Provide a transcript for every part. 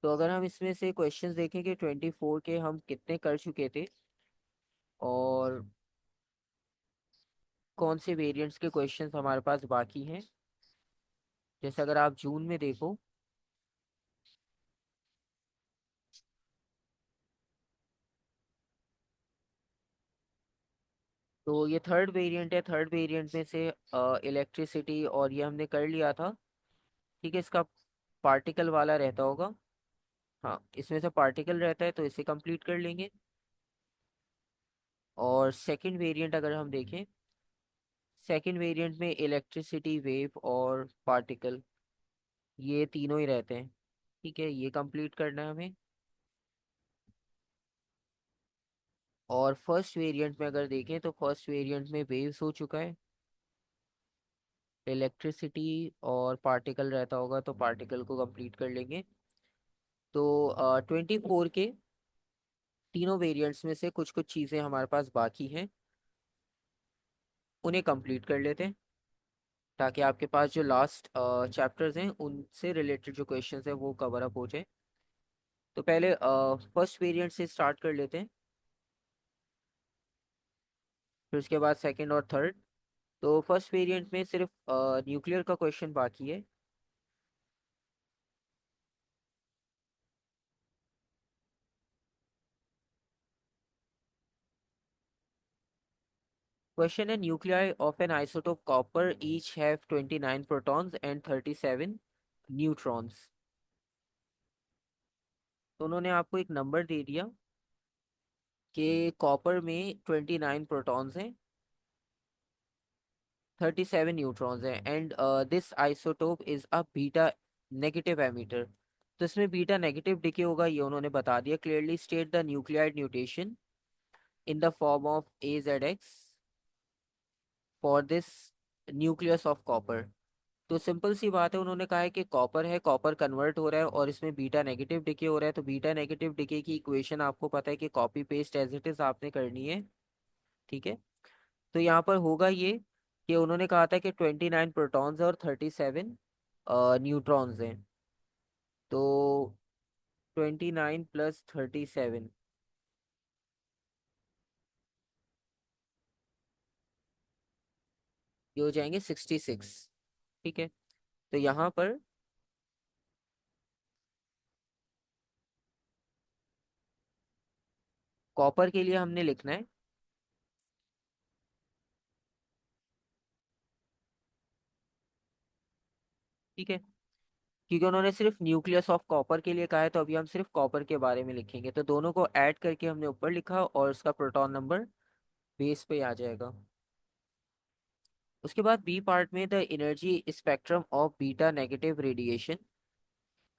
तो अगर हम इसमें से क्वेश्चंस देखें कि 24 के हम कितने कर चुके थे और कौन से वेरिएंट्स के क्वेश्चंस हमारे पास बाकी हैं। जैसे अगर आप जून में देखो तो ये थर्ड वेरिएंट है। थर्ड वेरिएंट में से इलेक्ट्रिसिटी और ये हमने कर लिया था। ठीक है, इसका पार्टिकल वाला रहता होगा। हाँ, इसमें से पार्टिकल रहता है तो इसे कंप्लीट कर लेंगे। और सेकंड वेरिएंट अगर हम देखें, सेकंड वेरिएंट में इलेक्ट्रिसिटी, वेव और पार्टिकल ये तीनों ही रहते हैं। ठीक है, ये कंप्लीट करना है हमें। और फर्स्ट वेरिएंट में अगर देखें तो फर्स्ट वेरिएंट में वेव्स हो चुका है, इलेक्ट्रिसिटी और पार्टिकल रहता होगा तो पार्टिकल को कंप्लीट कर लेंगे। तो 24 के तीनों वेरिएंट्स में से कुछ कुछ चीज़ें हमारे पास बाकी हैं, उन्हें कंप्लीट कर लेते हैं ताकि आपके पास जो लास्ट चैप्टर्स हैं उनसे रिलेटेड जो क्वेश्चंस हैं वो कवर अप हो जाए। तो पहले फर्स्ट वेरिएंट से स्टार्ट कर लेते हैं, फिर उसके बाद सेकंड और थर्ड। तो फर्स्ट वेरिएंट में सिर्फ न्यूक्लियर का क्वेश्चन बाकी है। क्वेश्चन है, nuclei of N isotope copper each have 29 protons and 37 neutrons. तो उन्होंने आपको एक नंबर दे दिया कि कॉपर में 29 प्रोटॉन्स हैं, 37 न्यूट्रॉन्स हैं and this isotope is a beta negative emitter. तो इसमें बीटा नेगेटिव डिके होगा, ये उन्होंने बता दिया। Clearly state the nuclide notation in the form of AZX for this nucleus of copper. तो सिंपल सी बात है, उन्होंने कहा है कि कॉपर है, कॉपर कन्वर्ट हो रहा है और इसमें बीटा नेगेटिव डिके हो रहा है। तो बीटा नेगेटिव डिके की इक्वेशन आपको पता है कि copy paste as it is आपने करनी है। ठीक है, तो यहाँ पर होगा ये कि उन्होंने कहा था कि 29 प्रोटॉन्स और 37 न्यूट्रॉन्स हैं। तो 29 प्लस 37 ये हो जाएंगे 66। ठीक है, तो यहाँ पर कॉपर के लिए हमने लिखना है। ठीक है, क्योंकि उन्होंने सिर्फ न्यूक्लियस ऑफ कॉपर के लिए कहा है तो अभी हम सिर्फ कॉपर के बारे में लिखेंगे। तो दोनों को ऐड करके हमने ऊपर लिखा और उसका प्रोटॉन नंबर बेस पे आ जाएगा। उसके बाद बी पार्ट में the energy spectrum of beta negative radiation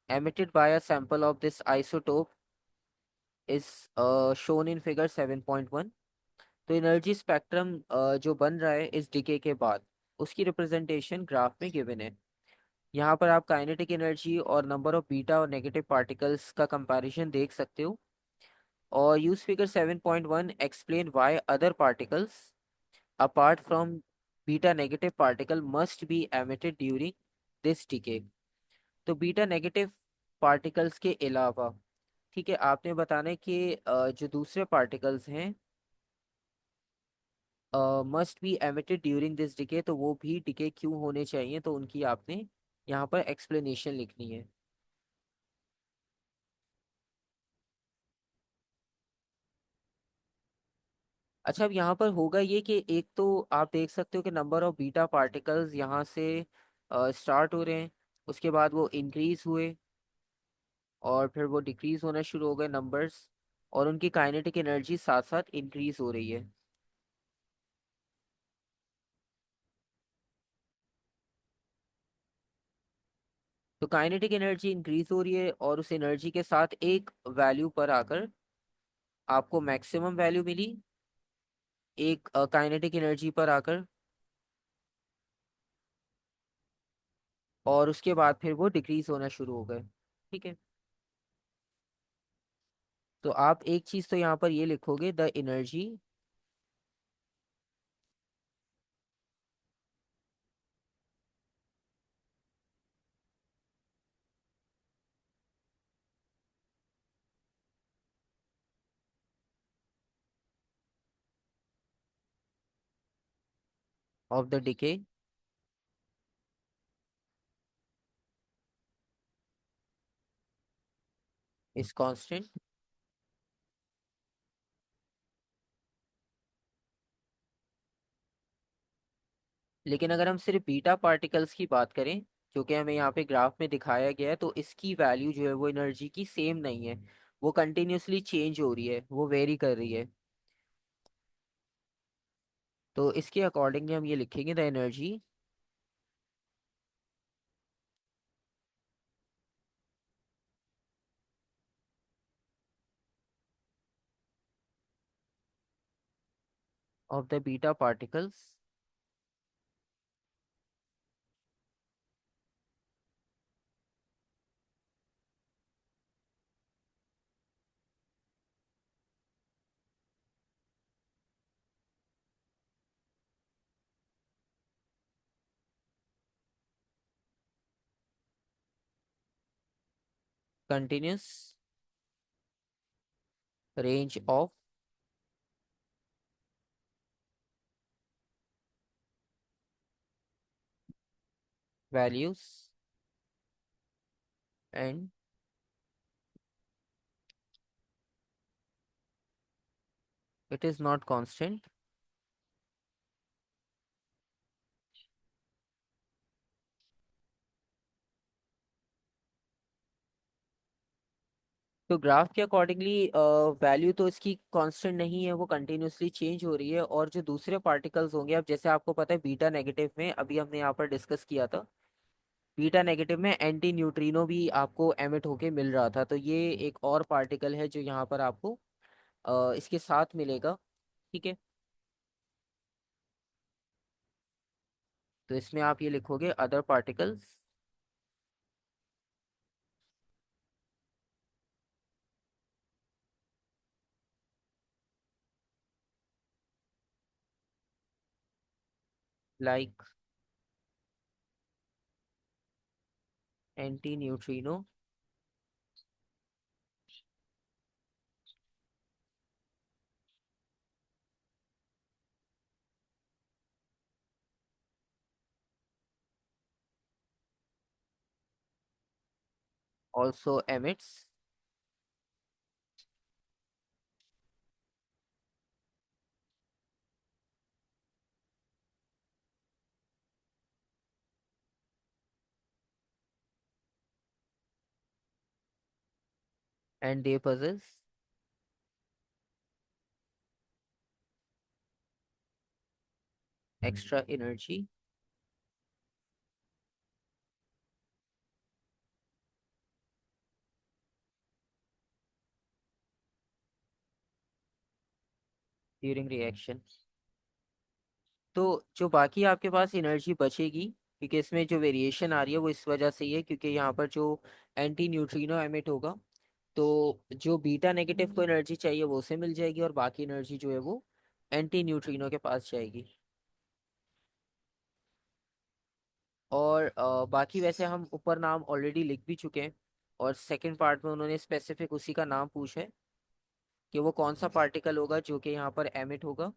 emitted by a sample of this isotope is shown in figure 7.1। तो एनर्जी स्पेक्ट्रम जो बन रहा है इस डिके के बाद उसकी रिप्रेजेंटेशन ग्राफ में गिवन है। यहाँ पर आप काइनेटिक एनर्जी और नंबर ऑफ बीटा और नेगेटिव पार्टिकल्स का कंपैरिजन देख सकते हो। और use figure 7.1 explain why other particles apart from beta negative particle must be emitted during this decay. तो बीटा नेगेटिव पार्टिकल्स के अलावा, ठीक है, आपने बताना है कि जो दूसरे पार्टिकल्स हैं must be emitted during this decay, तो वो भी डिके क्यों होने चाहिए, तो उनकी आपने यहाँ पर एक्सप्लेनेशन लिखनी है। अच्छा, अब यहाँ पर होगा ये कि एक तो आप देख सकते हो कि नंबर ऑफ बीटा पार्टिकल्स यहाँ से स्टार्ट हो रहे हैं, उसके बाद वो इंक्रीज हुए और फिर वो डिक्रीज होना शुरू हो गए नंबर्स, और उनकी काइनेटिक एनर्जी साथ साथ इंक्रीज हो रही है। तो काइनेटिक एनर्जी इंक्रीज हो रही है और उस एनर्जी के साथ एक वैल्यू पर आकर आपको मैक्सिमम वैल्यू मिली, एक काइनेटिक एनर्जी पर आकर, और उसके बाद फिर वो डिक्रीज होना शुरू हो गए। ठीक है, तो आप एक चीज तो यहाँ पर ये लिखोगे, the energy of the decay is constant. लेकिन अगर हम सिर्फ बीटा पार्टिकल्स की बात करें, जो कि हमें यहाँ पे ग्राफ में दिखाया गया है, तो इसकी वैल्यू जो है वो एनर्जी की सेम नहीं है। वो कंटिन्यूअसली चेंज हो रही है, वो वेरी कर रही है। तो इसके अकॉर्डिंगली हम ये लिखेंगे, the energy of the beta particles continuous range of values and it is not constant. तो ग्राफ के अकॉर्डिंगली वैल्यू तो इसकी कांस्टेंट नहीं है, वो कंटिन्यूअसली चेंज हो रही है। और जो दूसरे पार्टिकल्स होंगे, अब जैसे आपको पता है बीटा नेगेटिव में अभी हमने यहाँ पर डिस्कस किया था, बीटा नेगेटिव में एंटी न्यूट्रिनो भी आपको एमिट होके मिल रहा था। तो ये एक और पार्टिकल है जो यहाँ पर आपको इसके साथ मिलेगा। ठीक है, तो इसमें आप ये लिखोगे other particles like anti neutrino also emits and they possess extra energy during reaction। तो जो बाकी आपके पास एनर्जी बचेगी, क्योंकि इसमें जो वेरिएशन आ रही है वो इस वजह से ही है, क्योंकि यहाँ पर जो एंटी न्यूट्रिनो एमिट होगा, तो जो बीटा नेगेटिव को एनर्जी चाहिए वो उसे मिल जाएगी, और बाकी एनर्जी जो है वो एंटी न्यूट्रिनो के पास जाएगी। और बाकी वैसे हम ऊपर नाम ऑलरेडी लिख भी चुके हैं, और सेकंड पार्ट में उन्होंने स्पेसिफिक उसी का नाम पूछा है कि वो कौन सा पार्टिकल होगा जो कि यहाँ पर एमिट होगा।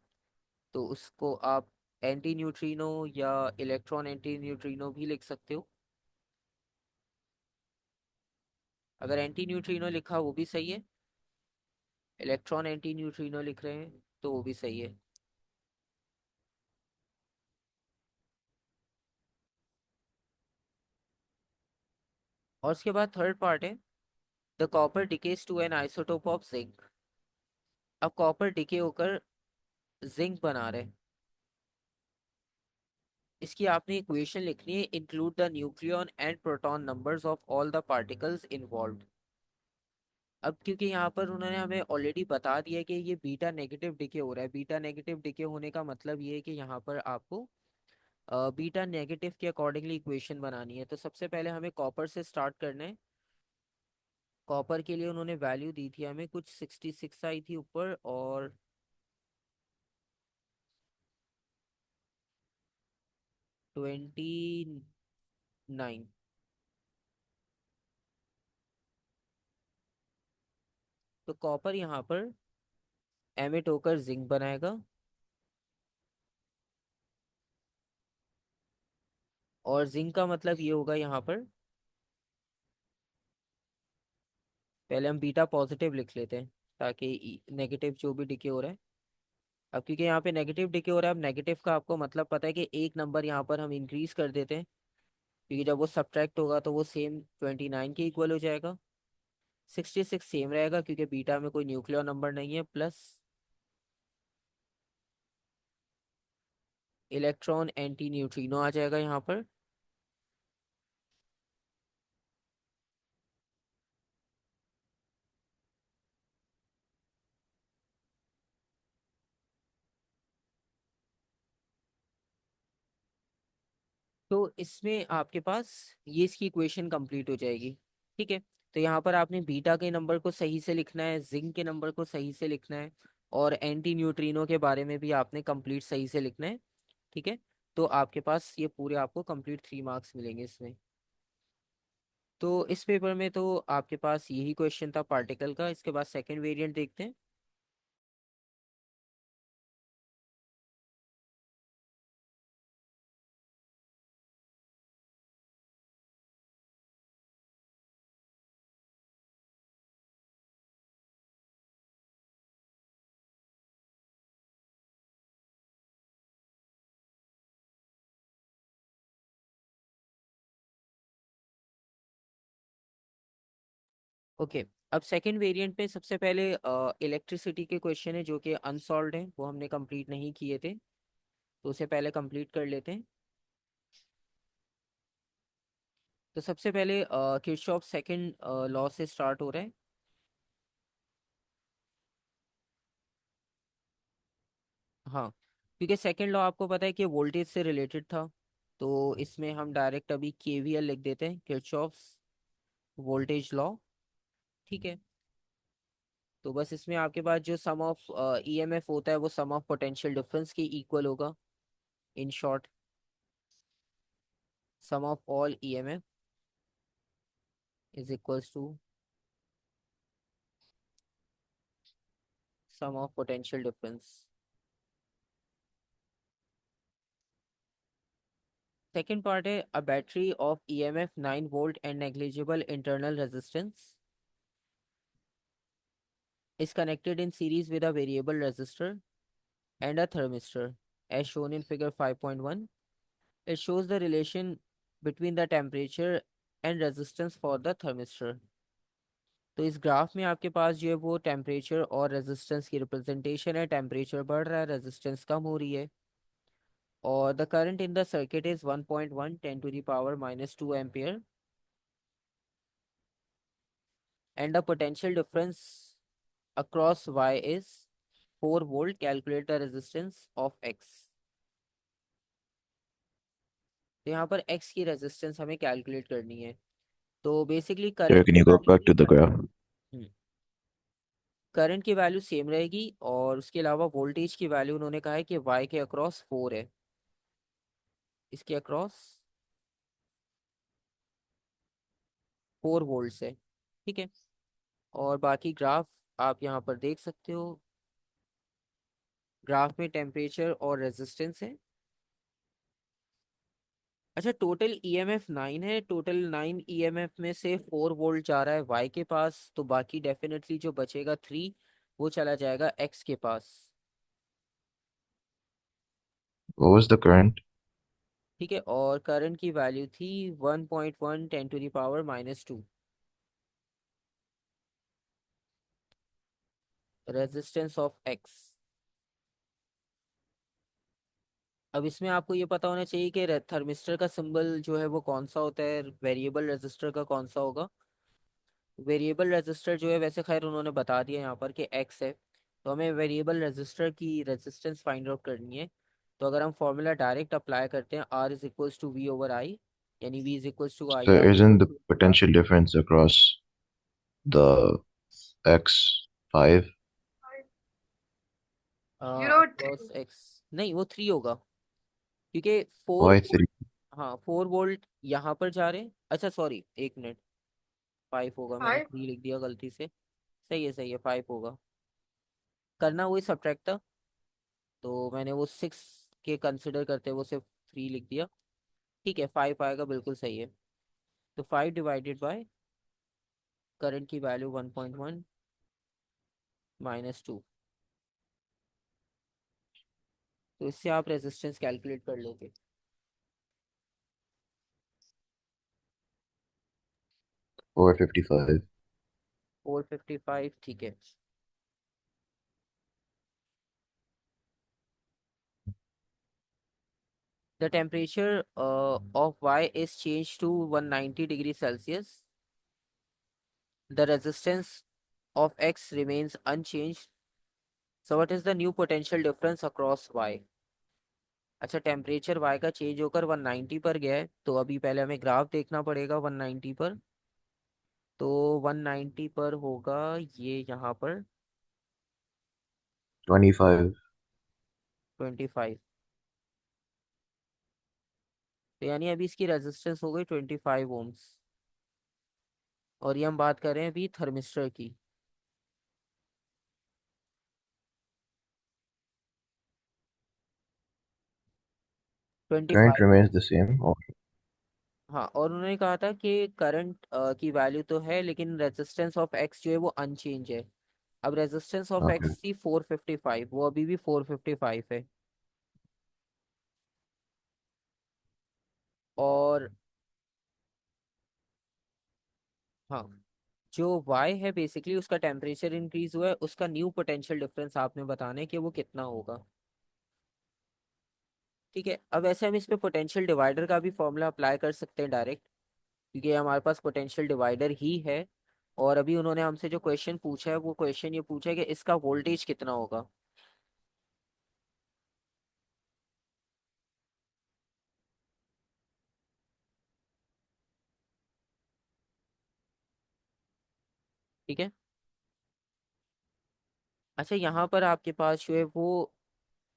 तो उसको आप एंटी न्यूट्रिनो या इलेक्ट्रॉन एंटी न्यूट्रिनो भी लिख सकते हो। अगर एंटी न्यूट्रिनो लिखा वो भी सही है, इलेक्ट्रॉन एंटी न्यूट्रिनो लिख रहे हैं तो वो भी सही है। और उसके बाद थर्ड पार्ट है, the copper decays to an isotope of zinc. अब कॉपर डिके होकर जिंक बना रहे हैं, इसकी आपने इक्वेशन लिखनी है, include the nucleon and proton numbers of all the particles involved. अब क्योंकि यहाँ पर उन्होंने हमें ऑलरेडी बता दिया कि ये बीटा नेगेटिव डिके हो रहा है, बीटा नेगेटिव डिके होने का मतलब ये है कि यहाँ पर आपको बीटा नेगेटिव के अकॉर्डिंगली इक्वेशन बनानी है। तो सबसे पहले हमें कॉपर से स्टार्ट करना है। कॉपर के लिए उन्होंने वैल्यू दी थी हमें, कुछ 66 आई थी ऊपर, और 29। तो कॉपर यहाँ पर एमिट होकर जिंक बनाएगा, और जिंक का मतलब ये होगा यहाँ पर, पहले हम बीटा पॉजिटिव लिख लेते हैं ताकि नेगेटिव जो भी डिके हो रहा है। अब क्योंकि यहाँ पे नेगेटिव डिके हो रहा है, अब नेगेटिव का आपको मतलब पता है कि एक नंबर यहाँ पर हम इंक्रीज कर देते हैं, क्योंकि जब वो सब्ट्रैक्ट होगा तो वो सेम 29 के इक्वल हो जाएगा। 66 सेम रहेगा क्योंकि बीटा में कोई न्यूक्लियर नंबर नहीं है, प्लस इलेक्ट्रॉन एंटी न्यूट्रिनो आ जाएगा यहाँ पर। तो इसमें आपके पास ये इसकी इक्वेशन कंप्लीट हो जाएगी। ठीक है, तो यहाँ पर आपने बीटा के नंबर को सही से लिखना है, जिंक के नंबर को सही से लिखना है, और एंटी न्यूट्रिनो के बारे में भी आपने कंप्लीट सही से लिखना है। ठीक है, तो आपके पास ये पूरे आपको कंप्लीट 3 मार्क्स मिलेंगे इसमें। तो इस पेपर में तो आपके पास यही क्वेश्चन था पार्टिकल का। इसके बाद सेकंड वेरिएंट देखते हैं। ओके, अब सेकंड वेरिएंट में सबसे पहले इलेक्ट्रिसिटी के क्वेश्चन है जो कि अनसॉल्व्ड है, वो हमने कंप्लीट नहीं किए थे, तो उसे पहले कंप्लीट कर लेते हैं। तो सबसे पहले किरचॉफ सेकंड लॉ से स्टार्ट हो रहा है। हाँ, क्योंकि सेकंड लॉ आपको पता है कि वोल्टेज से रिलेटेड था, तो इसमें हम डायरेक्ट अभी केवीएल लिख देते हैं, किरचॉफ्स वोल्टेज लॉ। ठीक है, तो बस इसमें आपके पास जो सम ऑफ ईएमएफ होता है वो सम ऑफ पोटेंशियल डिफरेंस के इक्वल होगा। In short, sum of all EMF is equals to sum of potential difference. Second part है, a battery of EMF 9 volt and negligible internal resistance is connected in series with a variable resistor and a thermistor as shown in figure 5.1. It shows the relation between the temperature and resistance for the thermistor. तो इस graph में आपके पास जो है वो temperature और resistance की representation है। टेम्परेचर बढ़ रहा है, रेजिस्टेंस कम हो रही है, और the current in the circuit is 1.1 10 to the power -2 ampere and the potential difference across y is 4 volt. Calculate the resistance of x. तो यहाँ पर x की रेजिस्टेंस हमें कैलकुलेट करनी है। तो बेसिकली Sir, करंट can की you go value, back to the graph? Current की वैल्यू सेम रहेगी, और उसके अलावा वोल्टेज की वैल्यू उन्होंने कहा है कि y के अक्रॉस 4 है, इसके अक्रॉस 4 वोल्ट्स है। ठीक है, और बाकी ग्राफ आप यहाँ पर देख सकते हो। ग्राफ में टेम्परेचर और रेजिस्टेंस है। अच्छा, टोटल ईएमएफ 9 है, टोटल 9 ईएमएफ में से 4 वोल्ट जा रहा है वाई के पास, तो बाकी डेफिनेटली जो बचेगा 3 वो चला जाएगा एक्स के पास। What was the current? ठीक है, और करंट की वैल्यू थी 1.1 10 to the power -2। Resistance of X. अब इसमें आपको ये पता होना चाहिए कि थर्मिस्टर का सिंबल जो है वो कौन सा होता है, वेरिएबल रेजिस्टर का कौन सा होगा। वेरिएबल रेजिस्टर जो है, वैसे खैर उन्होंने बता दिया यहाँ पर कि एक्स है, तो हमें वेरिएबल रेजिस्टर की रेजिस्टेंस फाइंड आउट करनी है। तो अगर हम फॉर्मूला डायरेक्ट अप्लाई करते हैं, R is equals to V over I, यानी V is equals to I So R isn't equals the to potential difference across the x5? Cross X, नहीं वो 3 होगा, क्योंकि 4 y3? वोल्ट, हाँ 4 वोल्ट यहाँ पर जा रहे हैं। अच्छा सॉरी, 1 मिनट, 5 होगा, मैंने 3 लिख दिया गलती से। सही है, सही है, 5 होगा। करना वही सब्ट्रैक्ट था, तो मैंने वो 6 के कंसिडर करते हुए सिर्फ 3 लिख दिया। ठीक है, 5 आएगा, बिल्कुल सही है। तो 5 डिवाइडेड बाय करंट की वैल्यू 1.1 -2। तो इससे आप रेजिस्टेंस कैलकुलेट कर लोगे। 455. 455, ठीक है। The temperature of Y is changed to 190 degrees Celsius. The resistance of X remains unchanged. So what is the new potential difference across Y? अच्छा, टेम्परेचर Y का चेंज होकर 190 पर गया है, तो अभी पहले हमें ग्राफ देखना पड़ेगा 190 पर। तो 190 पर होगा ये यहाँ पर 25. 25। तो यानी अभी इसकी रेजिस्टेंस हो गई 25 ओम्स। और ये हम बात कर रहे हैं अभी थर्मिस्टर की। Current 25। remains the same. Oh, हाँ, और उन्होंने कहा था कि करंट की वैल्यू तो है, लेकिन रेजिस्टेंस ऑफ एक्स जो है वो अनचेंज है। अब रेजिस्टेंस ऑफ okay. एक्स थी 455, वो अभी भी 455 है। और हाँ, जो वाई है बेसिकली उसका टेम्परेचर इंक्रीज हुआ है, उसका न्यू पोटेंशियल डिफरेंस आपने बताना है कि वो कितना होगा। ठीक है, अब ऐसे हम इस पे पोटेंशियल डिवाइडर का भी फॉर्मूला अप्लाई कर सकते हैं डायरेक्ट, क्योंकि हमारे पास पोटेंशियल डिवाइडर ही है। और अभी उन्होंने हमसे जो क्वेश्चन पूछा है वो क्वेश्चन ये पूछा है कि इसका वोल्टेज कितना होगा। ठीक है। अच्छा, यहाँ पर आपके पास जो है वो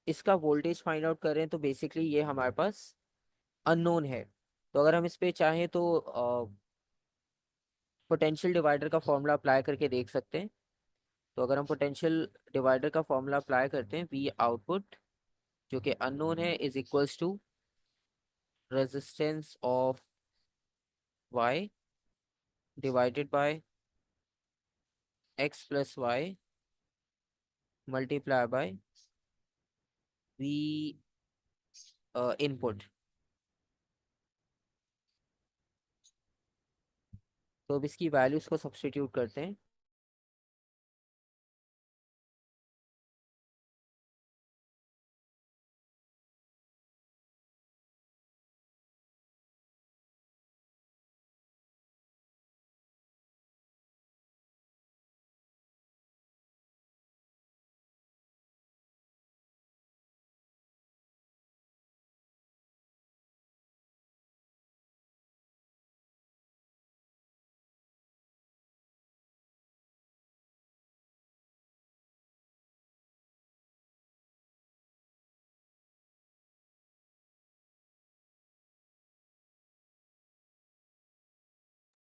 इसका वोल्टेज फाइंड आउट करें तो बेसिकली ये हमारे पास अननोन है। तो अगर हम इस पे चाहें तो पोटेंशियल डिवाइडर का फॉर्मूला अप्लाई करके देख सकते हैं। तो अगर हम पोटेंशियल डिवाइडर का फॉर्मूला अप्लाई करते हैं, वी आउटपुट जो कि अननोन है is equals to resistance of Y divided by X plus Y multiply by V input. तो अब इसकी वैल्यूज को सब्स्टिट्यूट करते हैं।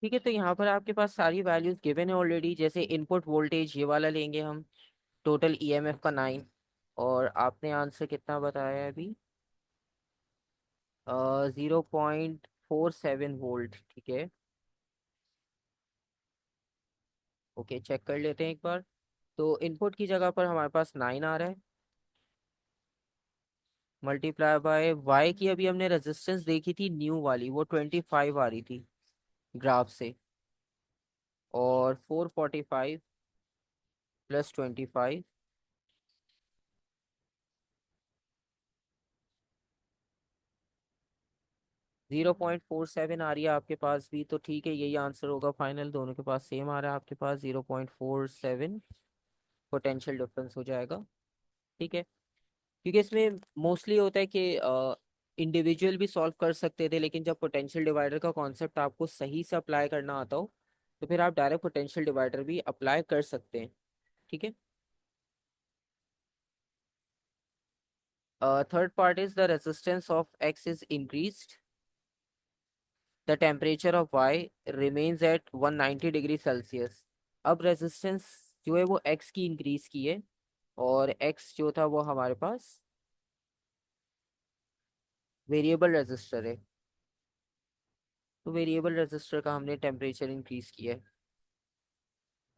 ठीक है, तो यहाँ पर आपके पास सारी वैल्यूज गिवन है ऑलरेडी। जैसे इनपुट वोल्टेज ये वाला लेंगे हम, टोटल ईएमएफ का 9। और आपने आंसर कितना बताया है अभी? 0.47 वोल्ट, ठीक है। ओके, चेक कर लेते हैं एक बार। तो इनपुट की जगह पर हमारे पास 9 आ रहा है, मल्टीप्लाई बाय वाई की अभी हमने रेजिस्टेंस देखी थी न्यू वाली, वो 25 आ रही थी ग्राफ से। और 445 प्लस 25, 0.47 आ रही है आपके पास भी। तो ठीक है, यही आंसर होगा फाइनल। दोनों के पास सेम आ रहा है, आपके पास 0.47 पोटेंशियल डिफरेंस हो जाएगा। ठीक है, क्योंकि इसमें मोस्टली होता है कि इंडिविजुअल भी सॉल्व कर सकते थे, लेकिन जब पोटेंशियल डिवाइडर का कॉन्सेप्ट आपको सही से अप्लाई करना आता हो तो फिर आप डायरेक्ट पोटेंशियल डिवाइडर भी अप्लाई कर सकते हैं। ठीक है। Third part is the resistance of X is increased, the temperature of Y remains at 190 degree Celsius. अब रेजिस्टेंस जो है वो एक्स की इंक्रीज की है, और एक्स जो था वो हमारे पास वेरिएबल रेजिस्टर है। तो वेरिएबल रेजिस्टर का हमने टेम्परेचर इंक्रीज किया है,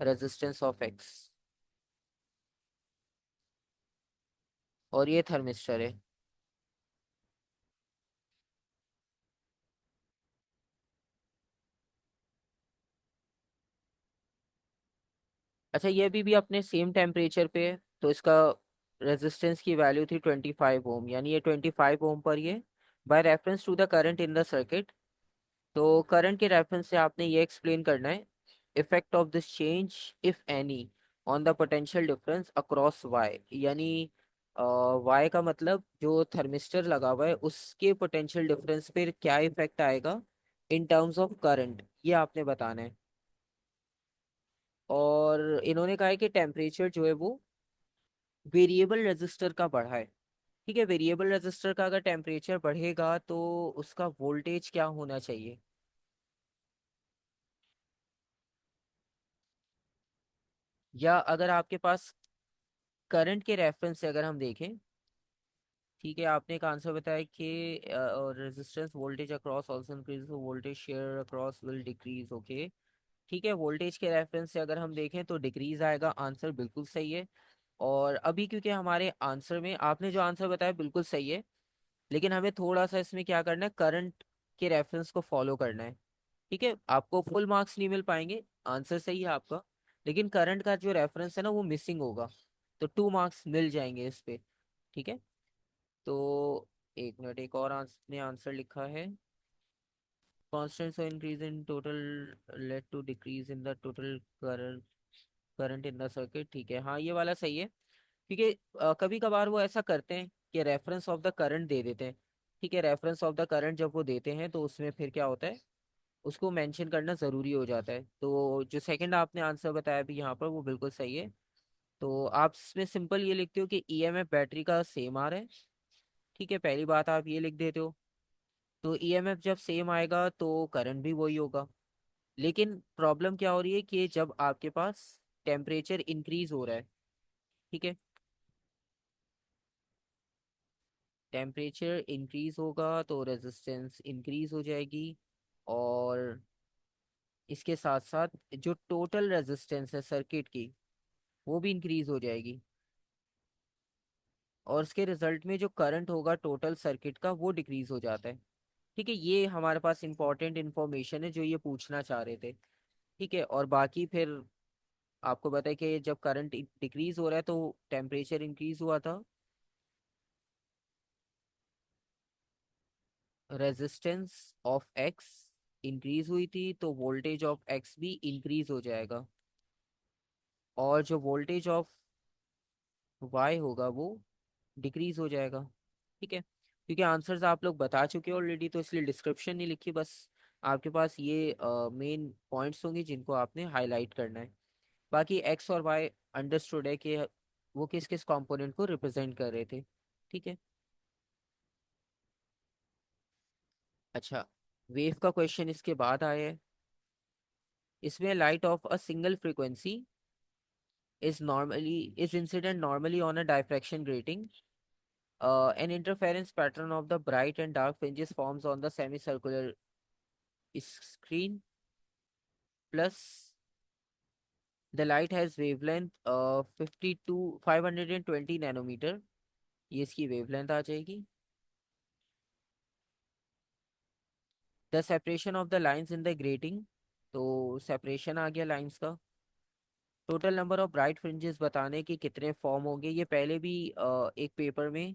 रेजिस्टेंस ऑफ एक्स, और ये थर्मिस्टर है। अच्छा, ये भी अपने सेम टेम्परेचर पे है, तो इसका रेजिस्टेंस की वैल्यू थी 25 ओम, यानी ये 25 ओम पर ये by reference to the current in the circuit. तो करंट के रेफरेंस से आपने ये एक्सप्लेन करना है, effect of this change if any on the potential difference across Y, यानी वाई का मतलब जो थर्मिस्टर लगा हुआ है उसके पोटेंशियल डिफरेंस पे क्या इफेक्ट आएगा इन टर्म्स ऑफ करंट, ये आपने बताना है। और इन्होंने कहा है कि टेम्परेचर जो है वो वेरिएबल रेजिस्टर का बढ़ा है। ठीक है, वेरिएबल रेजिस्टर का अगर टेम्परेचर बढ़ेगा तो उसका वोल्टेज क्या होना चाहिए। या अगर आपके पास करंट के रेफरेंस से अगर हम देखें, ठीक है, आपने एक आंसर बताया कि resistance voltage across also increase, voltage share across will decrease. Okay, ठीक है, वोल्टेज के रेफरेंस से अगर हम देखें तो डिक्रीज आएगा, आंसर बिल्कुल सही है। और अभी क्योंकि हमारे आंसर में आपने जो आंसर बताया बिल्कुल सही है, लेकिन हमें थोड़ा सा इसमें क्या करना है, करंट के रेफरेंस को फॉलो करना है। ठीक है, आपको फुल मार्क्स नहीं मिल पाएंगे, आंसर सही है आपका, लेकिन करंट का जो रेफरेंस है ना वो मिसिंग होगा, तो 2 मार्क्स मिल जाएंगे इस पे। ठीक है, तो एक मिनट, एक और ने आंसर लिखा है, constant so increase in total led to decrease in the total current in the circuit. ठीक है, हाँ ये वाला सही है, क्योंकि कभी कभार वो ऐसा करते हैं कि रेफरेंस ऑफ द करंट दे देते हैं। ठीक है, रेफरेंस ऑफ द करंट जब वो देते हैं तो उसमें फिर क्या होता है, उसको मेंशन करना ज़रूरी हो जाता है। तो जो सेकंड आपने आंसर बताया भी यहाँ पर वो बिल्कुल सही है। तो आप इसमें सिंपल ये लिखते हो कि ईएमएफ बैटरी का सेम आ रहा है। ठीक है, पहली बात आप ये लिख देते हो, तो ईएमएफ जब सेम आएगा तो करंट भी वही होगा। लेकिन प्रॉब्लम क्या हो रही है कि जब आपके पास टेम्परेचर इंक्रीज हो रहा है, ठीक है, टेम्परेचर इंक्रीज होगा तो रेजिस्टेंस इंक्रीज हो जाएगी, और इसके साथ साथ जो टोटल रेजिस्टेंस है सर्किट की वो भी इंक्रीज हो जाएगी, और इसके रिजल्ट में जो करंट होगा टोटल सर्किट का वो डिक्रीज हो जाता है। ठीक है, ये हमारे पास इंपॉर्टेंट इन्फॉर्मेशन है जो ये पूछना चाह रहे थे। ठीक है, और बाकी फिर आपको बताया कि जब करंट डिक्रीज हो रहा है तो टेम्परेचर इंक्रीज हुआ था, रेजिस्टेंस ऑफ एक्स इंक्रीज हुई थी, तो वोल्टेज ऑफ एक्स भी इंक्रीज हो जाएगा, और जो वोल्टेज ऑफ वाई होगा वो डिक्रीज हो जाएगा। ठीक है, क्योंकि आंसर्स आप लोग बता चुके हो ऑलरेडी, तो इसलिए डिस्क्रिप्शन नहीं लिखी, बस आपके पास ये मेन पॉइंट्स होंगे जिनको आपने हाईलाइट करना है। बाकी एक्स और वाई अंडरस्टूड है कि वो किस किस कंपोनेंट को रिप्रेजेंट कर रहे थे। ठीक है, अच्छा, वेव का क्वेश्चन इसके बाद आया है। इसमें light of a single frequency is incident normally on a diffraction grating. An interference pattern of the bright and dark fringes forms on the semicircular screen. Plus, the light has wavelength 520 nanometer. ये इसकी wavelength आ जाएगी। The separation of the lines in the grating, तो separation आ गया lines का। Total number of bright fringes बताने कि कितने form होंगे, ये पहले भी एक पेपर में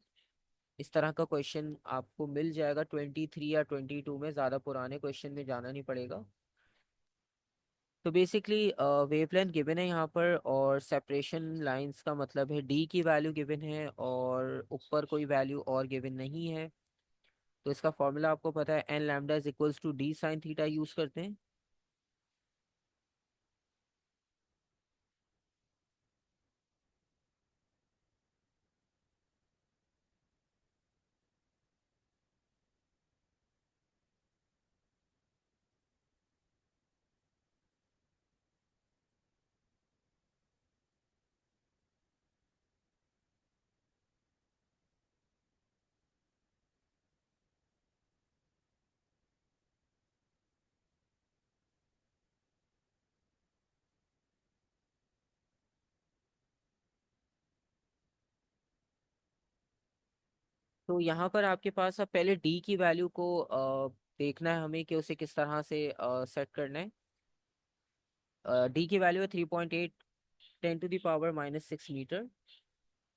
इस तरह का क्वेश्चन आपको मिल जाएगा, 23 या 22 में, ज़्यादा पुराने क्वेश्चन में जाना नहीं पड़ेगा। तो बेसिकली वेवलेंथ गिवन है यहाँ पर, और सेपरेशन लाइंस का मतलब है डी की वैल्यू गिवन है, और ऊपर कोई वैल्यू और गिवन नहीं है। तो इसका फॉर्मूला आपको पता है, n lambda is equals to d sine theta use करते हैं। तो यहाँ पर आपके पास अब पहले डी की वैल्यू को देखना है हमें कि उसे किस तरह से सेट करना है। डी की वैल्यू है 3.8 10⁻⁻�6 मीटर।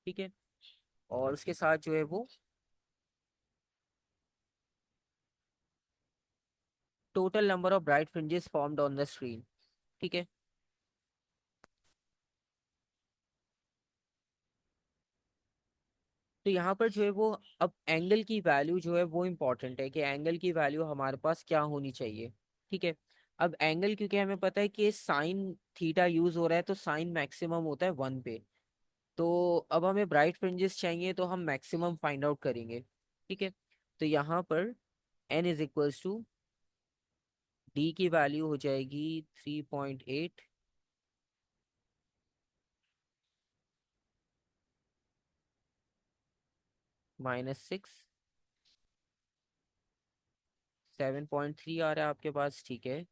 ठीक है। और उसके साथ जो है वो total number of bright fringes formed on the screen. ठीक है। तो यहाँ पर जो है वो अब एंगल की वैल्यू जो है वो इम्पोर्टेंट है कि एंगल की वैल्यू हमारे पास क्या होनी चाहिए। ठीक है। अब एंगल क्योंकि हमें पता है कि साइन थीटा यूज हो रहा है तो साइन मैक्सिमम होता है 1 पे। तो अब हमें ब्राइट फ्रिंजेस चाहिए तो हम मैक्सिमम फाइंड आउट करेंगे। ठीक है। तो यहाँ पर n is equals to D की वैल्यू हो जाएगी 3.8 -6 7.3 आ रहा है आपके पास। ठीक है।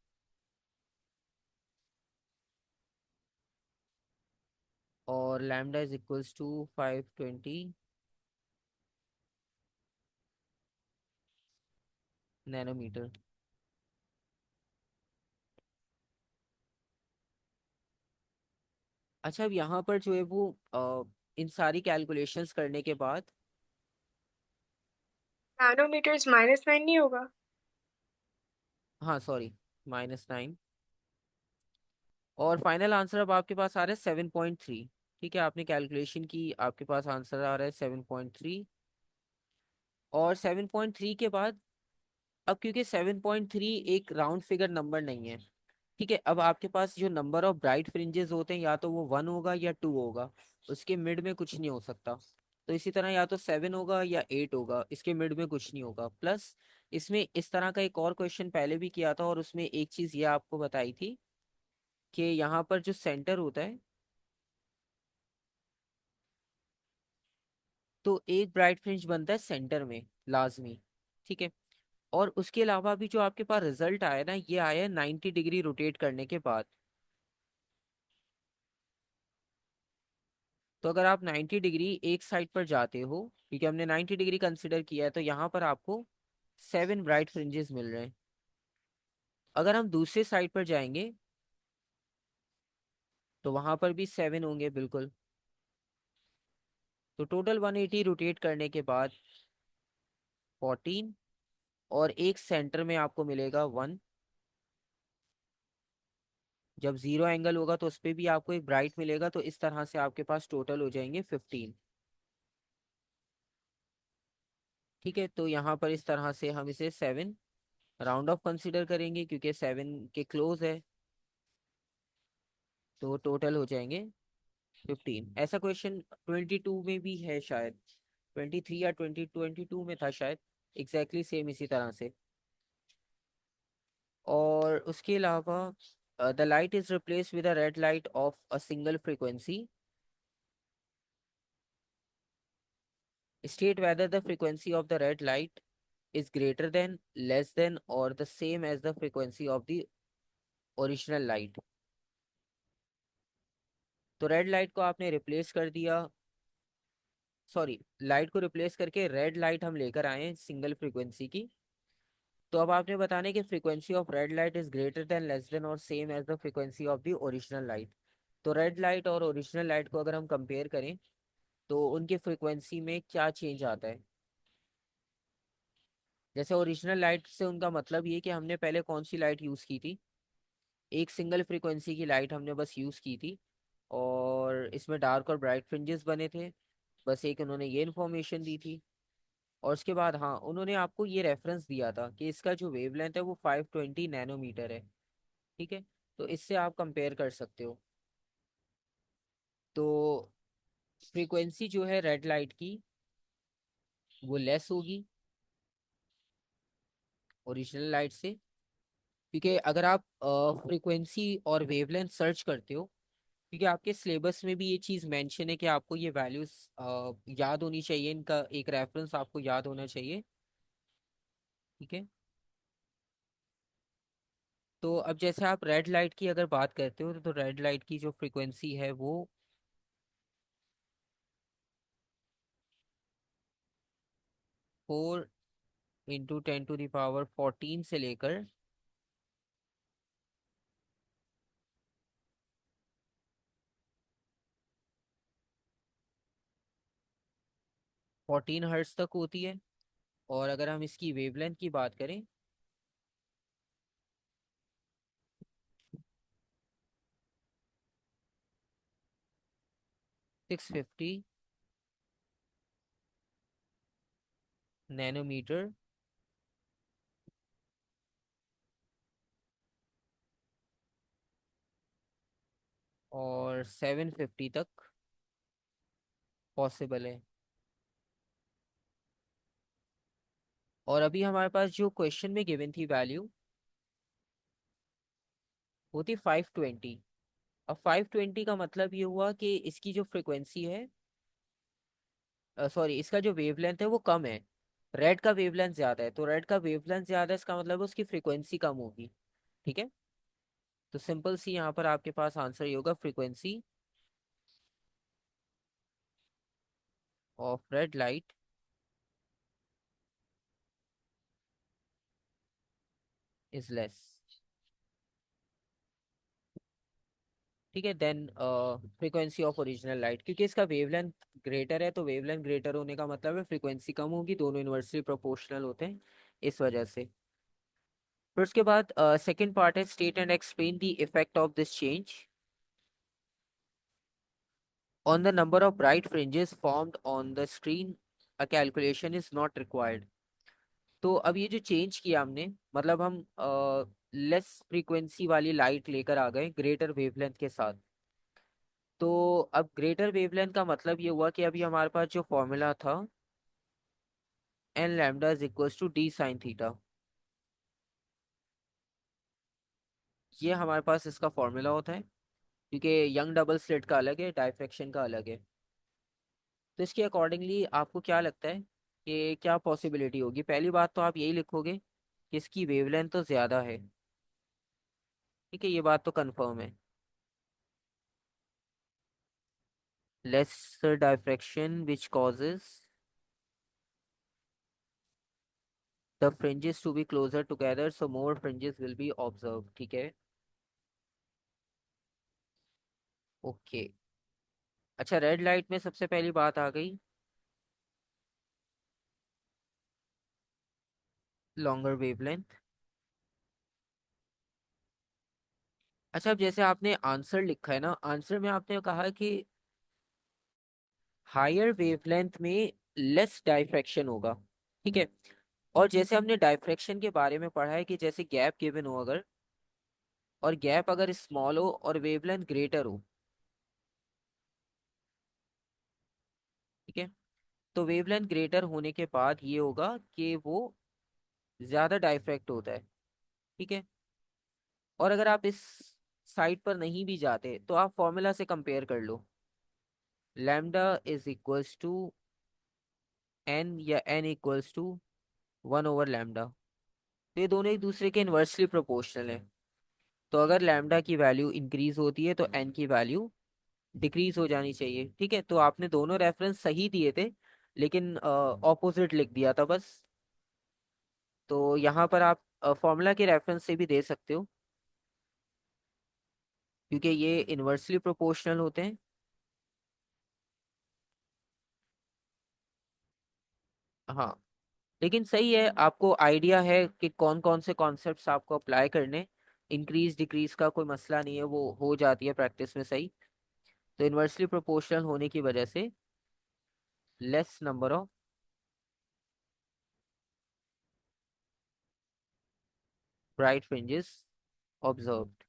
और lambda is equals to 520 nanometre. अच्छा अब यहाँ पर जो है वो इन सारी कैलकुलेशंस करने के बाद। नैनोमीटर्स -9 नहीं होगा? हाँ सॉरी, -9। और फाइनल आंसर अब आपके पास आ रहा है 7.3। ठीक है, आपने कैलकुलेशन की, आपके पास आंसर आ रहा है 7.3। और 7.3 के बाद अब क्योंकि 7.3 एक राउंड फिगर नंबर नहीं है। ठीक है। अब आपके पास जो नंबर ऑफ ब्राइट फ्रिंजेस होते हैं या तो वो 1 होगा या 2 होगा, उसके मिड में कुछ नहीं हो सकता। तो इसी तरह या तो 7 होगा या 8 होगा, इसके मिड में कुछ नहीं होगा। प्लस इसमें इस तरह का एक और क्वेश्चन पहले भी किया था और उसमें एक चीज ये आपको बताई थी कि यहाँ पर जो सेंटर होता है तो एक ब्राइट फ्रिंज बनता है सेंटर में लाजमी। ठीक है। और उसके अलावा भी जो आपके पास रिजल्ट आया ना, ये आया है 90 डिग्री रोटेट करने के बाद। तो अगर आप 90 डिग्री एक साइड पर जाते हो, क्योंकि हमने 90 डिग्री कंसिडर किया है, तो यहाँ पर आपको 7 ब्राइट फ्रिंजेस मिल रहे हैं। अगर हम दूसरे साइड पर जाएंगे तो वहां पर भी 7 होंगे बिल्कुल। तो टोटल 180 रोटेट करने के बाद 14, और एक सेंटर में आपको मिलेगा 1। जब जीरो एंगल होगा तो उस पे भी आपको एक ब्राइट मिलेगा, तो इस तरह से आपके पास टोटल हो जाएंगे 15। ठीक है। तो यहाँ पर इस तरह से हम इसे 7 राउंड ऑफ कंसीडर करेंगे क्योंकि 7 के क्लोज है। तो टोटल हो जाएंगे 15। ऐसा क्वेश्चन 22 में भी है शायद, 23 या 22 में था शायद, एग्जैक्टली सेम इसी तरह से। और उसके अलावा the light is replace with a red light of a single frequency. State whether the frequency of the red light is greater than, less than, or the same as the frequency of the original light। तो red light को आपने replace कर दिया, sorry, light को replace करके red light हम लेकर आए हैं सिंगल फ्रीक्वेंसी की। तो अब आपने बताने कि frequency of red light is greater than, less than, और same as the frequency of the original light. तो रेड लाइट और ओरिजिनल लाइट को अगर हम कंपेयर करें तो उनकी फ्रीक्वेंसी में क्या चेंज आता है। जैसे ओरिजिनल लाइट से उनका मतलब ये कि हमने पहले कौन सी लाइट यूज़ की थी, एक सिंगल फ्रीक्वेंसी की लाइट हमने बस यूज़ की थी, और इसमें डार्क और ब्राइट फ्रिंजेस बने थे। बस एक उन्होंने ये इन्फॉर्मेशन दी थी। और उसके बाद हाँ, उन्होंने आपको ये रेफरेंस दिया था कि इसका जो वेवलेंथ है वो 520 नैनोमीटर है। ठीक है। तो इससे आप कंपेयर कर सकते हो। तो फ्रीक्वेंसी जो है रेड लाइट की वो लेस होगी ओरिजिनल लाइट से, क्योंकि अगर आप फ्रीक्वेंसी और वेवलेंथ सर्च करते हो, क्योंकि आपके सिलेबस में भी ये चीज़ मेंशन है कि आपको ये वैल्यूज याद होनी चाहिए, इनका एक रेफरेंस आपको याद होना चाहिए। ठीक है। तो अब जैसे आप रेड लाइट की अगर बात करते हो तो रेड लाइट की जो फ्रीक्वेंसी है वो 4 × 10⁻14 से लेकर 14 हर्ट्ज तक होती है। और अगर हम इसकी वेवलेंथ की बात करें 650 नैनोमीटर और 750 तक पॉसिबल है। और अभी हमारे पास जो क्वेश्चन में गिवन थी वैल्यू वो थी 520। अब 520 का मतलब ये हुआ कि इसकी जो फ्रिक्वेंसी है, सॉरी, इसका जो वेवलेंथ है वो कम है। रेड का वेवलेंथ ज्यादा है, तो रेड का वेवलेंथ ज्यादा है इसका मतलब उसकी फ्रिक्वेंसी कम होगी। ठीक है। तो सिंपल सी यहाँ पर आपके पास आंसर ये होगा, frequency of red light is less. ठीक है। Then frequency of original light, क्योंकि इसका वेवलेंथ ग्रेटर है तो वेवलेंथ ग्रेटर होने का मतलब है फ्रीक्वेंसी कम होगी, दोनों इनवर्सली प्रोपोर्शनल होते हैं इस वजह से। फिर उसके बाद सेकंड पार्ट है, state and explain the effect of this change on the number of bright fringes formed on the screen, a calculation is not required. तो अब ये जो चेंज किया हमने, मतलब हम लेस फ्रीक्वेंसी वाली लाइट लेकर आ गए ग्रेटर वेवलेंथ के साथ। तो अब ग्रेटर वेवलेंथ का मतलब ये हुआ कि अभी हमारे पास जो फॉर्मूला था n λ = d sin θ, ये हमारे पास इसका फॉर्मूला होता है, क्योंकि यंग डबल स्लिट का अलग है, डायफ्रैक्शन का अलग है। तो इसके अकॉर्डिंगली आपको क्या लगता है कि क्या पॉसिबिलिटी होगी? पहली बात तो आप यही लिखोगे कि इसकी वेवलेंथ तो ज़्यादा है। ठीक है, ये बात तो कंफर्म है। lesser diffraction which causes the fringes to be closer together, so more fringes will be observed। ठीक है। ओके। अच्छा, रेड लाइट में सबसे पहली बात आ गई लॉन्गर वेवलेंथ। अच्छा, अब जैसे आपने आंसर लिखा है ना, आंसर में आपने कहा कि हायर वेवलेंथ में लेस डाइफ्रैक्शन होगा। ठीक है। और जैसे हमने डाइफ्रैक्शन के बारे में पढ़ा है कि जैसे गैप गिवन हो अगर, और गैप अगर स्मॉल हो और वेवलेंथ ग्रेटर हो, ठीक है, तो वेवलेंथ ग्रेटर होने के बाद ये होगा कि वो ज्यादा डाइफ्रैक्ट होता है। ठीक है। और अगर आप इस साइड पर नहीं भी जाते तो आप फॉर्मूला से कंपेयर कर लो, λ = n या n = 1/λ। तो ये दोनों एक दूसरे के इन्वर्सली प्रोपोर्शनल है। तो अगर लैम्डा की वैल्यू इंक्रीज होती है तो एन की वैल्यू डिक्रीज हो जानी चाहिए। ठीक है। तो आपने दोनों रेफरेंस सही दिए थे, लेकिन ऑपोजिट लिख दिया था बस। तो यहाँ पर आप फॉर्मूला के रेफरेंस से भी दे सकते हो, क्योंकि ये इन्वर्सली प्रोपोर्शनल होते हैं। हाँ, लेकिन सही है, आपको आइडिया है कि कौन कौन से कॉन्सेप्ट्स आपको अप्लाई करने। इंक्रीज डिक्रीज का कोई मसला नहीं है, वो हो जाती है प्रैक्टिस में सही। तो इन्वर्सली प्रोपोर्शनल होने की वजह से less number of bright fringes observed.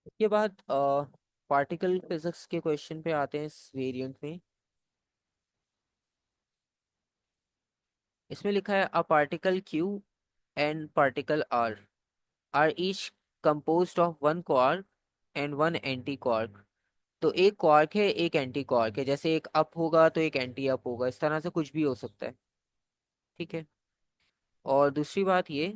उसके बाद पार्टिकल फिजिक्स के क्वेश्चन पे आते हैं इस वेरिएंट में। इसमें लिखा है a particle Q and particle R R each composed of one quark and one antiquark. तो एक क्वार्क है, एक एंटी क्वार्क है, जैसे एक अप होगा तो एक एंटी अप होगा, इस तरह से कुछ भी हो सकता है। ठीक है। और दूसरी बात ये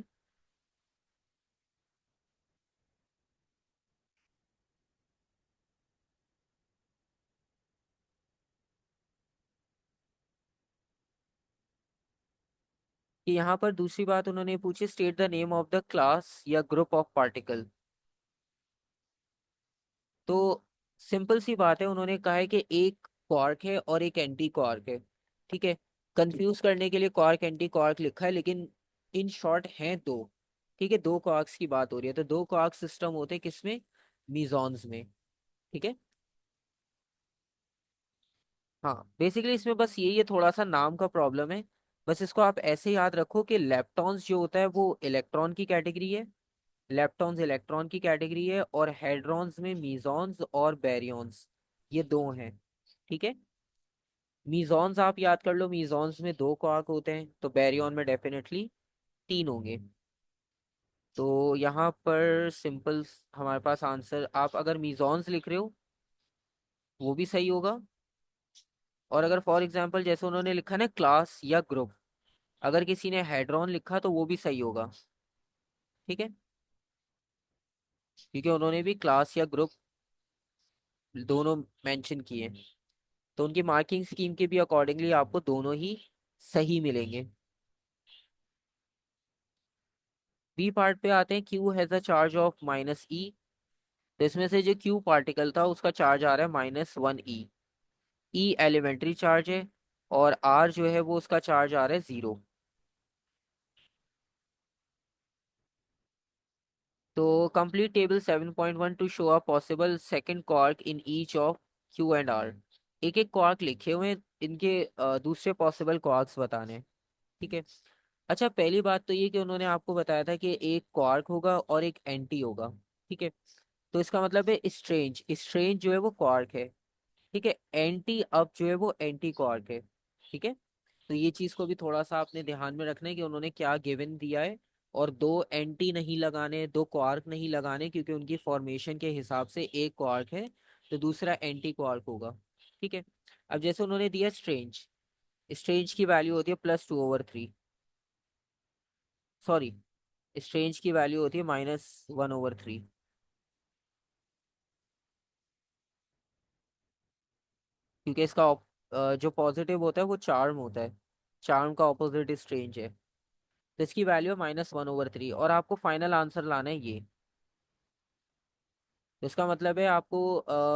कि यहाँ पर दूसरी बात उन्होंने पूछी, state the name of the class या ग्रुप ऑफ पार्टिकल। तो सिंपल सी बात है, उन्होंने कहा है कि एक क्वार्क है और एक एंटी क्वार्क है। ठीक है, कंफ्यूज करने के लिए क्वार्क एंटी क्वार्क लिखा है, लेकिन इन शॉर्ट हैं दो। ठीक है, दो क्वार्क्स की बात हो रही है, तो दो क्वार्क सिस्टम होते हैं किसमें, मीजॉन्स में। ठीक है। हाँ, बेसिकली इसमें बस यही है, थोड़ा सा नाम का प्रॉब्लम है। बस इसको आप ऐसे याद रखो कि लेप्टॉन्स जो होता है वो इलेक्ट्रॉन की कैटेगरी है, लेप्टॉन्स इलेक्ट्रॉन की कैटेगरी है, और हेड्रॉन्स में मीजॉन्स और बैरियॉन्स, ये दो हैं। ठीक है। मीजॉन्स आप याद कर लो, मीजॉन्स में दो क्वार्क होते हैं, तो बैरियॉन में डेफिनेटली तीन होंगे। तो यहाँ पर सिंपल हमारे पास आंसर, आप अगर मीजॉन्स लिख रहे हो वो भी सही होगा, और अगर फॉर एग्जांपल जैसे उन्होंने लिखा ना क्लास या ग्रुप, अगर किसी ने हेड्रॉन लिखा तो वो भी सही होगा। ठीक है, क्योंकि उन्होंने भी क्लास या ग्रुप दोनों मेंशन किए, तो उनकी मार्किंग स्कीम के भी अकॉर्डिंगली आपको दोनों ही सही मिलेंगे। बी पार्ट पे आते हैं, Q has a charge of -e। तो इसमें से जो क्यू पार्टिकल था उसका चार्ज आ रहा है -1e। ई एलिमेंट्री चार्ज है, और आर जो है वो उसका चार्ज आ रहा है 0। तो complete table 7.1 to show a possible second quark in each of Q and R. एक एक क्वार्क लिखे हुए हैं, इनके दूसरे पॉसिबल क्वार्क्स बताने हैं। ठीक है। अच्छा, पहली बात तो ये कि उन्होंने आपको बताया था कि एक क्वार्क होगा और एक एंटी होगा। ठीक है, तो इसका मतलब है स्ट्रेंज, स्ट्रेंज जो है वो क्वार्क है। ठीक है, एंटी अप जो है वो एंटी क्वार्क है। ठीक है, तो ये चीज को भी थोड़ा सा आपने ध्यान में रखना है कि उन्होंने क्या गिवन दिया है। और दो एंटी नहीं लगाने, दो क्वार्क नहीं लगाने, क्योंकि उनकी फॉर्मेशन के हिसाब से एक क्वार्क है तो दूसरा एंटी क्वार्क होगा। ठीक है। अब जैसे उन्होंने दिया स्ट्रेंज, स्ट्रेंज की वैल्यू होती है +2/3। सॉरी, स्ट्रेंज की वैल्यू होती है -1/3। क्योंकि इसका जो पॉजिटिव होता है वो चार्म होता है, चार्म का ऑपोजिट स्ट्रेंज है। तो इसकी वैल्यू है -1/3, और आपको फाइनल आंसर लाना है ये। तो इसका मतलब है आपको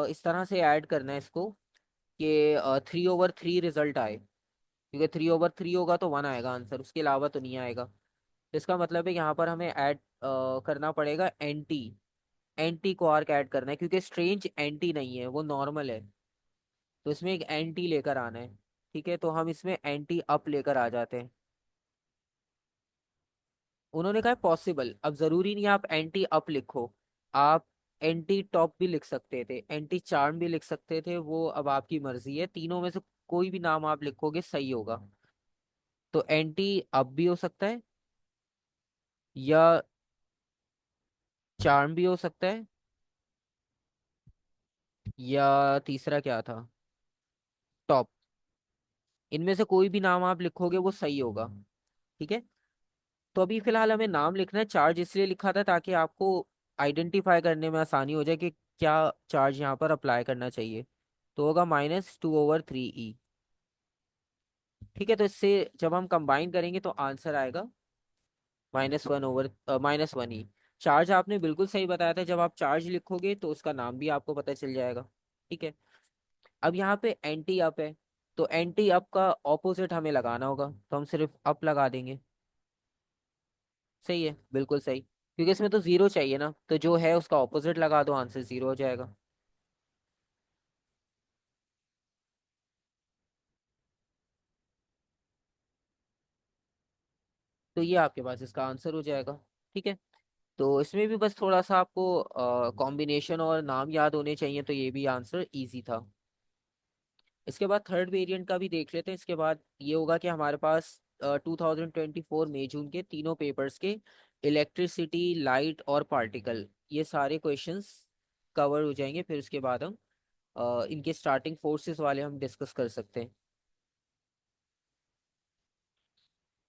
इस तरह से ऐड करना है इसको कि 3/3 रिजल्ट आए, क्योंकि 3/3 होगा तो 1 आएगा आंसर, उसके अलावा तो नहीं आएगा। तो इसका मतलब है यहाँ पर हमें ऐड करना पड़ेगा एंटी, एंटी क्वार्क ऐड करना है, क्योंकि स्ट्रेंज एंटी नहीं है, वो नॉर्मल है। तो इसमें एक एंटी लेकर आना है। ठीक है, तो हम इसमें एंटी अप लेकर आ जाते हैं। उन्होंने कहा पॉसिबल, अब जरूरी नहीं आप एंटी अप लिखो, आप एंटी टॉप भी लिख सकते थे, एंटी चार्म भी लिख सकते थे, वो अब आपकी मर्जी है, तीनों में से कोई भी नाम आप लिखोगे सही होगा। तो एंटी अप भी हो सकता है, या चार्म भी हो सकता है, या तीसरा क्या था, टॉप। इनमें से कोई भी नाम आप लिखोगे वो सही होगा। ठीक है। तो अभी फिलहाल हमें नाम लिखना है, चार्ज इसलिए लिखा था ताकि आपको आइडेंटिफाई करने में आसानी हो जाए कि क्या चार्ज यहाँ पर अप्लाई करना चाहिए। तो होगा -2/3e। ठीक है, तो इससे जब हम कंबाइन करेंगे तो आंसर आएगा -1/-1e। चार्ज आपने बिल्कुल सही बताया था, जब आप चार्ज लिखोगे तो उसका नाम भी आपको पता चल जाएगा। ठीक है। अब यहाँ पे एंटी अप है, तो एंटी अप का ऑपोजिट हमें लगाना होगा, तो हम सिर्फ अप लगा देंगे। सही है, बिल्कुल सही, क्योंकि इसमें तो 0 चाहिए ना, तो जो है उसका ऑपोजिट लगा दो, आंसर 0 हो जाएगा। तो ये आपके पास इसका आंसर हो जाएगा। ठीक है, तो इसमें भी बस थोड़ा सा आपको कॉम्बिनेशन और नाम याद होने चाहिए, तो ये भी आंसर इजी था। इसके बाद थर्ड वेरिएंट का भी देख लेते हैं। इसके बाद ये होगा कि हमारे पास 2024 मई जून के तीनों पेपर्स के इलेक्ट्रिसिटी, लाइट और पार्टिकल, ये सारे क्वेश्चंस कवर हो जाएंगे। फिर उसके बाद हम इनके स्टार्टिंग फोर्सेस वाले हम डिस्कस कर सकते हैं।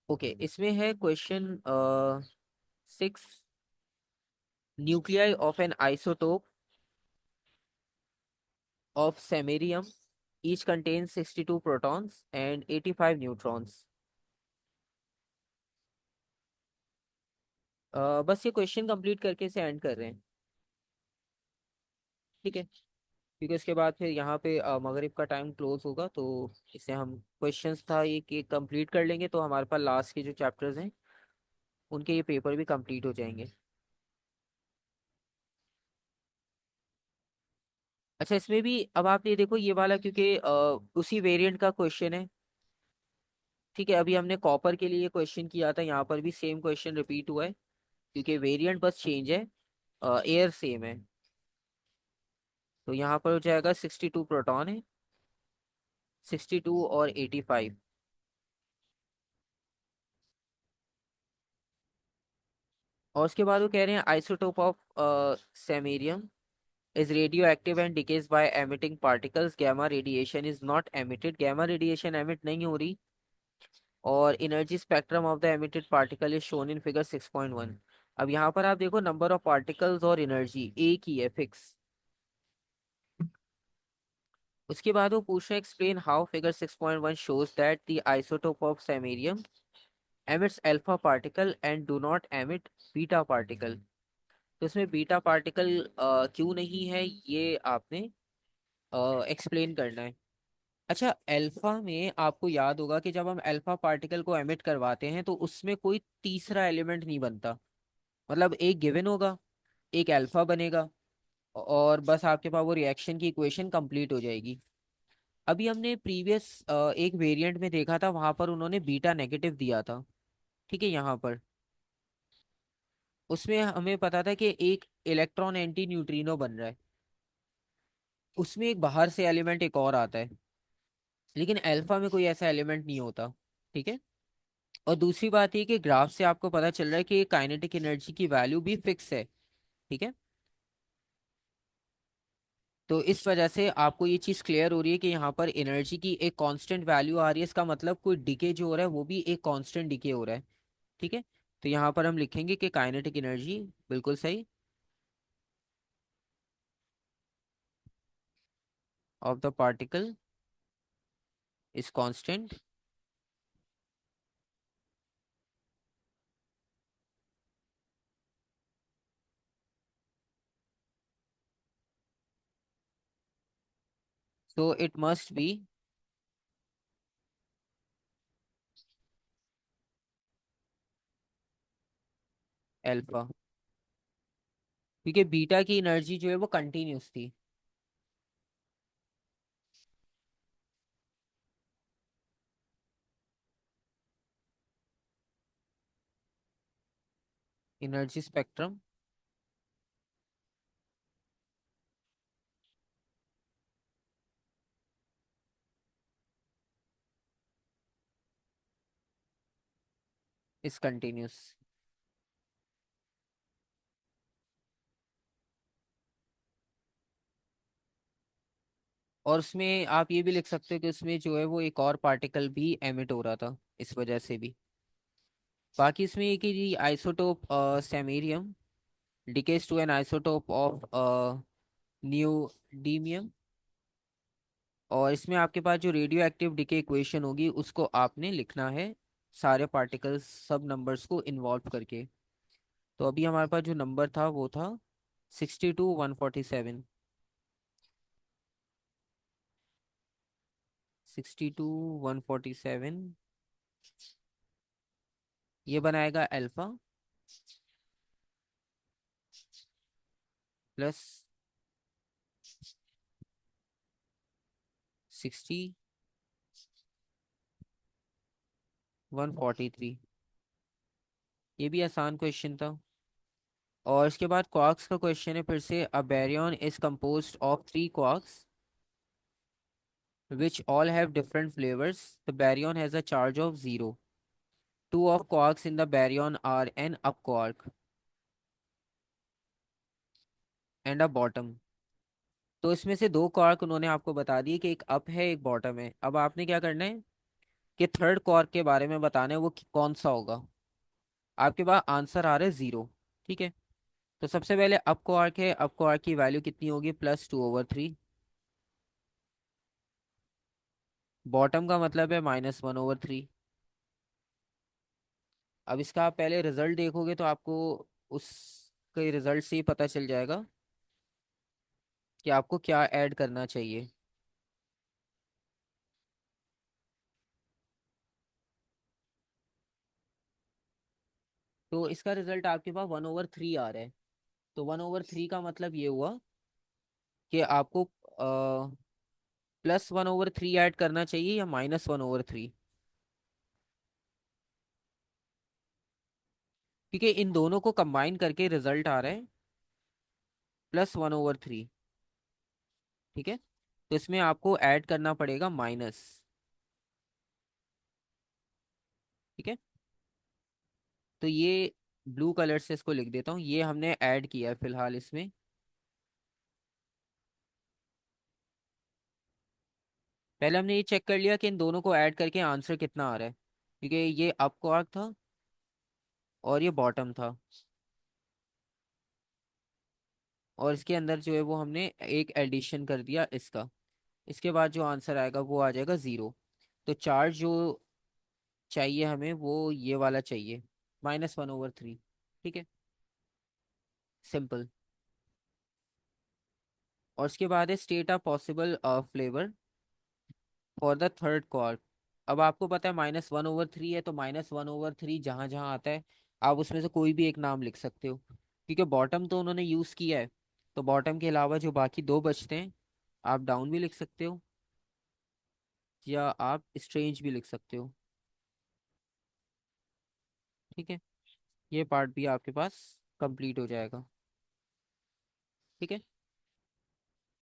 ओके, इसमें है question 6। Nuclei of N isotope of samarium each contains 62 protons and 85 neutrons। बस ये क्वेश्चन कंप्लीट करके इसे एंड कर रहे हैं। ठीक है, क्योंकि इसके बाद फिर यहाँ पे मगरिब का टाइम क्लोज होगा, तो इसे हम क्वेश्चंस था ये कंप्लीट कर लेंगे, तो हमारे पास लास्ट के जो चैप्टर्स हैं उनके ये पेपर भी कंप्लीट हो जाएंगे। अच्छा, इसमें भी अब आप ये देखो ये वाला, क्योंकि उसी वेरिएंट का क्वेश्चन है। ठीक है, अभी हमने कॉपर के लिए क्वेश्चन किया था, यहाँ पर भी सेम क्वेश्चन रिपीट हुआ है, क्योंकि वेरिएंट बस चेंज है, एयर सेम है। तो यहाँ पर हो जाएगा 62 प्रोटॉन है, 62 और 85। और उसके बाद वो कह रहे हैं isotope of samarium is radioactive and decays by emitting particles। gamma radiation is not emitted। gamma radiation emit नहीं हो रही। और energy spectrum of the emitted particle is shown in figure 6.1। अब यहाँ पर आप देखो नंबर ऑफ पार्टिकल्स और एनर्जी एक ही है, फिक्स। उसके बाद वो पूछ रहे हैं explain how figure 6.1 shows that the isotope of samarium emits alpha particle and do not emit beta particle। तो इसमें बीटा पार्टिकल क्यों नहीं है, ये आपने एक्सप्लेन करना है। अच्छा, अल्फा में आपको याद होगा कि जब हम अल्फा पार्टिकल को एमिट करवाते हैं तो उसमें कोई तीसरा एलिमेंट नहीं बनता। मतलब एक गिवन होगा, एक अल्फा बनेगा, और बस आपके पास वो रिएक्शन की इक्वेशन कंप्लीट हो जाएगी। अभी हमने प्रीवियस एक वेरिएंट में देखा था, वहां पर उन्होंने बीटा नेगेटिव दिया था। ठीक है, यहाँ पर उसमें हमें पता था कि एक इलेक्ट्रॉन एंटी न्यूट्रिनो बन रहा है, उसमें एक बाहर से एलिमेंट एक और आता है, लेकिन अल्फा में कोई ऐसा एलिमेंट नहीं होता। ठीक है। और दूसरी बात ये कि ग्राफ से आपको पता चल रहा है कि काइनेटिक एनर्जी की वैल्यू भी फिक्स है। ठीक है। तो इस वजह से आपको ये चीज़ क्लियर हो रही है कि यहाँ पर एनर्जी की एक कांस्टेंट वैल्यू आ रही है, इसका मतलब कोई डिके जो हो रहा है वो भी एक कांस्टेंट डिके हो रहा है। ठीक है। तो यहाँ पर हम लिखेंगे कि काइनेटिक एनर्जी, बिल्कुल सही, of the particle is constant. So it must be alpha, क्योंकि बीटा की एनर्जी जो है वो कंटिन्यूस थी। Energy spectrum is continuous. और उसमें आप ये भी लिख सकते हो कि उसमें जो है वो एक और पार्टिकल भी एमिट हो रहा था, इस वजह से भी। बाकी इसमें एक ही isotope samarium decays to an isotope of neodymium. और इसमें आपके पास जो रेडियो एक्टिव डिके इक्वेशन होगी उसको आपने लिखना है, सारे पार्टिकल्स सब नंबर्स को इन्वॉल्व करके। तो अभी हमारे पास जो नंबर था वो था 62 147। 62 147 ये बनाएगा अल्फा प्लस 60 143। ये भी आसान क्वेश्चन था। और इसके बाद क्वार्क्स का क्वेश्चन है फिर से। A baryon is composed of 3 quarks which all have different flavors। The baryon has a charge of 0। Two of quarks in the baryon are an up quark and a bottom। तो इसमें से 2 quark उन्होंने आपको बता दिए कि एक up है एक बॉटम है। अब आपने क्या करना है कि थर्ड क्वार्क के बारे में बताना है वो कौन सा होगा। आपके पास आंसर आ रहा है 0। ठीक है, तो सबसे पहले अप क्वार्क है, अप क्वार्क की वैल्यू कितनी होगी, +2/3। बॉटम का मतलब है -1/3। अब इसका आप पहले रिजल्ट देखोगे तो आपको उसके रिजल्ट से ही पता चल जाएगा कि आपको क्या ऐड करना चाहिए। तो इसका रिजल्ट आपके पास 1/3 आ रहा है। तो 1/3 का मतलब ये हुआ कि आपको +1/3 ऐड करना चाहिए या -1/3, क्योंकि इन दोनों को कंबाइन करके रिजल्ट आ रहा है +1/3। ठीक है, तो इसमें आपको ऐड करना पड़ेगा माइनस। ठीक है, तो ये ब्लू कलर से इसको लिख देता हूँ, ये हमने ऐड किया है फिलहाल इसमें। पहले हमने ये चेक कर लिया कि इन दोनों को ऐड करके आंसर कितना आ रहा है, क्योंकि ये अप क्वार्क था और ये बॉटम था, और इसके अंदर जो है वो हमने एक एडिशन कर दिया इसका। इसके बाद जो आंसर आएगा वो आ जाएगा 0। तो चार्ज जो चाहिए हमें वो ये वाला चाहिए, -1/3। ठीक है, सिंपल। और उसके बाद है state a possible flavour for the third quark. अब आपको पता है -1/3 है, तो -1/3 जहाँ जहाँ आता है आप उसमें से कोई भी एक नाम लिख सकते हो, क्योंकि बॉटम तो उन्होंने यूज़ किया है। तो बॉटम के अलावा जो बाकी दो बचते हैं, आप डाउन भी लिख सकते हो या आप स्ट्रेंज भी लिख सकते हो। ठीक है, ये पार्ट भी आपके पास कंप्लीट हो जाएगा। ठीक है।